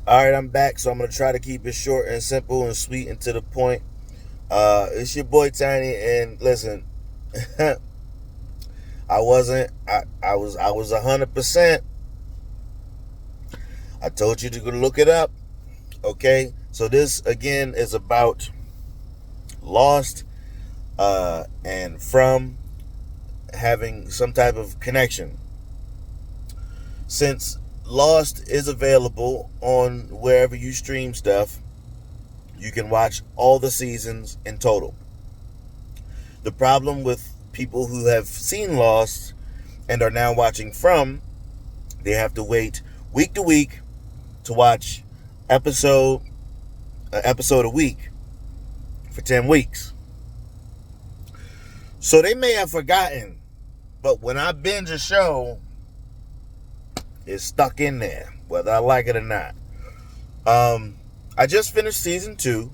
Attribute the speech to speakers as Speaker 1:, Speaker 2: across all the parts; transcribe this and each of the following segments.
Speaker 1: All right, I'm back, so I'm gonna try to keep it short and simple and sweet and to the point. It's your boy Tiny, and listen, I wasn't. I was 100%. I told you to go look it up. Okay, so this again is about Lost, and from having some type of connection. Since Lost is available on wherever you stream stuff, you can watch all the seasons in total. The problem with people who have seen Lost and are now watching From, they have to wait week to week to watch episode episode a week for 10 weeks. So they may have forgotten, but when I binge a show, it's stuck in there, whether I like it or not. I just finished season 2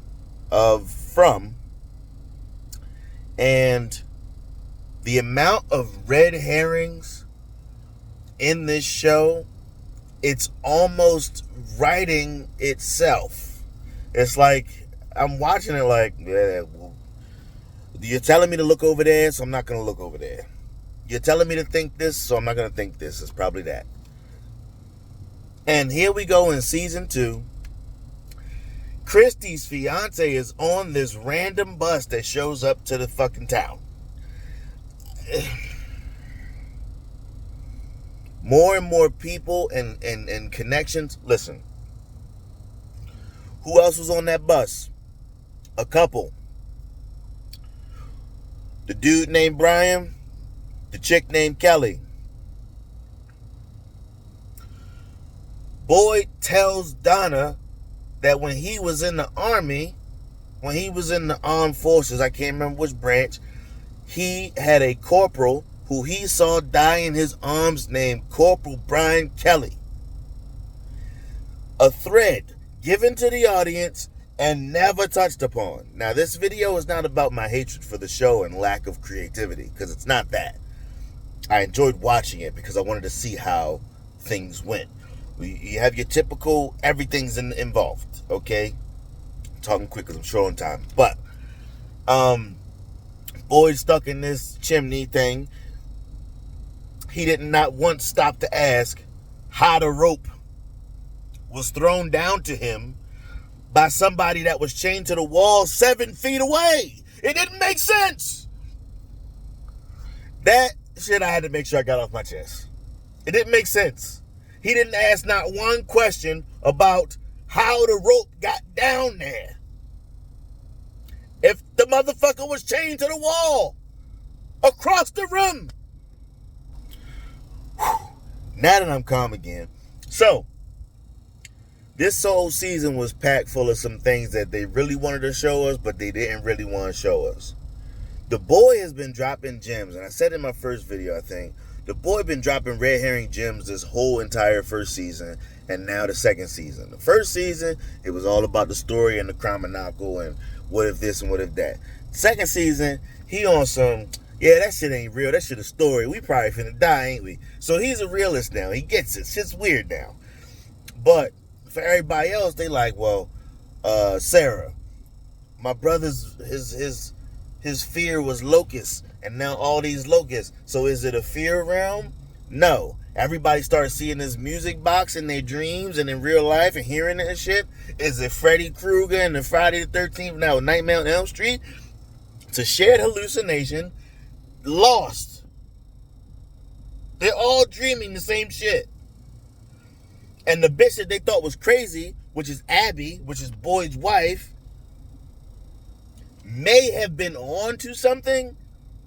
Speaker 1: of From, and the amount of red herrings in this show, it's almost writing itself. It's like I'm watching it like, yeah, well, you're telling me to look over there, so I'm not going to look over there. You're telling me to think this, so I'm not going to think this. It's probably that. And here we go in season 2. Christy's fiance is on this random bus that shows up to the fucking town. More and more people and connections. Listen, who else was on that bus? A couple. The dude named Brian, the chick named Kelly. Boyd tells Donna that when he was in the army, when he was in the armed forces, I can't remember which branch, he had a corporal who he saw die in his arms named Corporal Brian Kelly. A thread given to the audience and never touched upon. Now, this video is not about my hatred for the show and lack of creativity, because it's not that. I enjoyed watching it because I wanted to see how things went. You have your typical everything's involved, okay? I'm talking quick because I'm short on time. But, Boyd stuck in this chimney thing. He did not once stop to ask how the rope was thrown down to him by somebody that was chained to the wall 7 feet away. It didn't make sense. That shit I had to make sure I got off my chest. It didn't make sense. He didn't ask not one question about how the rope got down there. If the motherfucker was chained to the wall across the room. Now that I'm calm again. So, this whole season was packed full of some things that they really wanted to show us, but they didn't really want to show us. The boy has been dropping gems, and I said in my first video, I think, the boy been dropping red herring gems this whole entire first season, and now the second season. The first season, it was all about the story and the Kramanako and what if this and what if that. Second season, he on some, yeah, that shit ain't real. That shit a story. We probably finna die, ain't we? So he's a realist now. He gets it. Shit's weird now. But for everybody else, they like, well, Sarah, my brother's his fear was locusts, and now all these locusts. So is it a fear realm? No. Everybody starts seeing this music box in their dreams and in real life and hearing it and shit. Is it Freddy Krueger and the Friday the 13th, now Nightmare on Elm Street? It's a shared hallucination. Lost. They're all dreaming the same shit. And the bitch that they thought was crazy, which is Abby, which is Boyd's wife, may have been on to something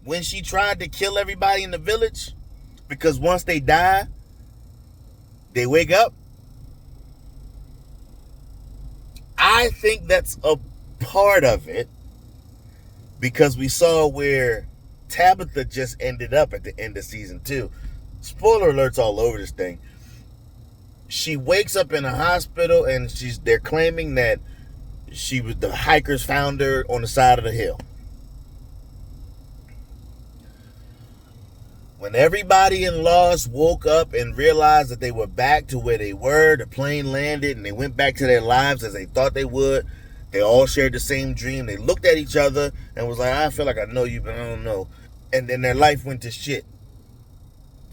Speaker 1: when she tried to kill everybody in the village, because once they die, they wake up. I think that's a part of it, because we saw where Tabitha just ended up at the end of season 2. Spoiler alerts all over this thing. She wakes up in a hospital, and they're claiming that she was, the hikers found her on the side of the hill. When everybody in Lost woke up and realized that they were back to where they were, the plane landed and they went back to their lives as they thought they would. They all shared the same dream. They looked at each other and was like, I feel like I know you, but I don't know. And then their life went to shit.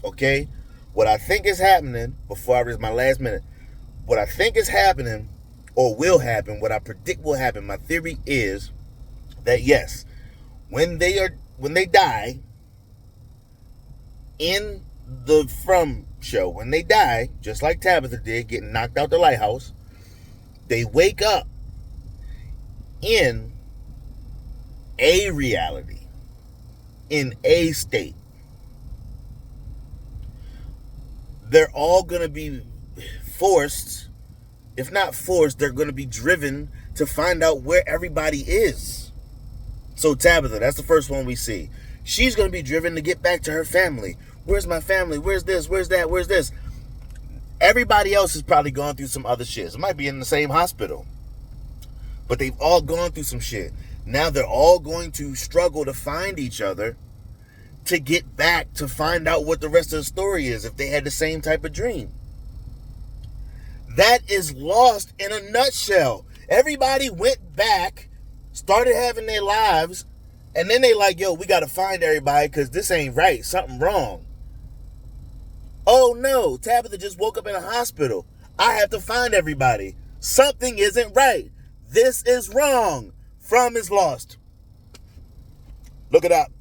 Speaker 1: Okay? What I think is happening, before I reach my last minute, what I think is happening or will happen, what I predict will happen, my theory is that yes, when they die in the From show, when they die, just like Tabitha did, getting knocked out the lighthouse, they wake up in a reality, in a state. They're all going to be forced, if not forced, they're going to be driven to find out where everybody is. So Tabitha, that's the first one we see. She's going to be driven to get back to her family. Where's my family? Where's this? Where's that? Where's this? Everybody else has probably gone through some other shit. It might be in the same hospital. But they've all gone through some shit. Now they're all going to struggle to find each other to get back to find out what the rest of the story is if they had the same type of dream. That is Lost in a nutshell. Everybody went back, started having their lives, and then they like, yo, we got to find everybody because this ain't right. Something wrong. Oh no, Tabitha just woke up in a hospital. I have to find everybody. Something isn't right. This is wrong. From is Lost. Look it up.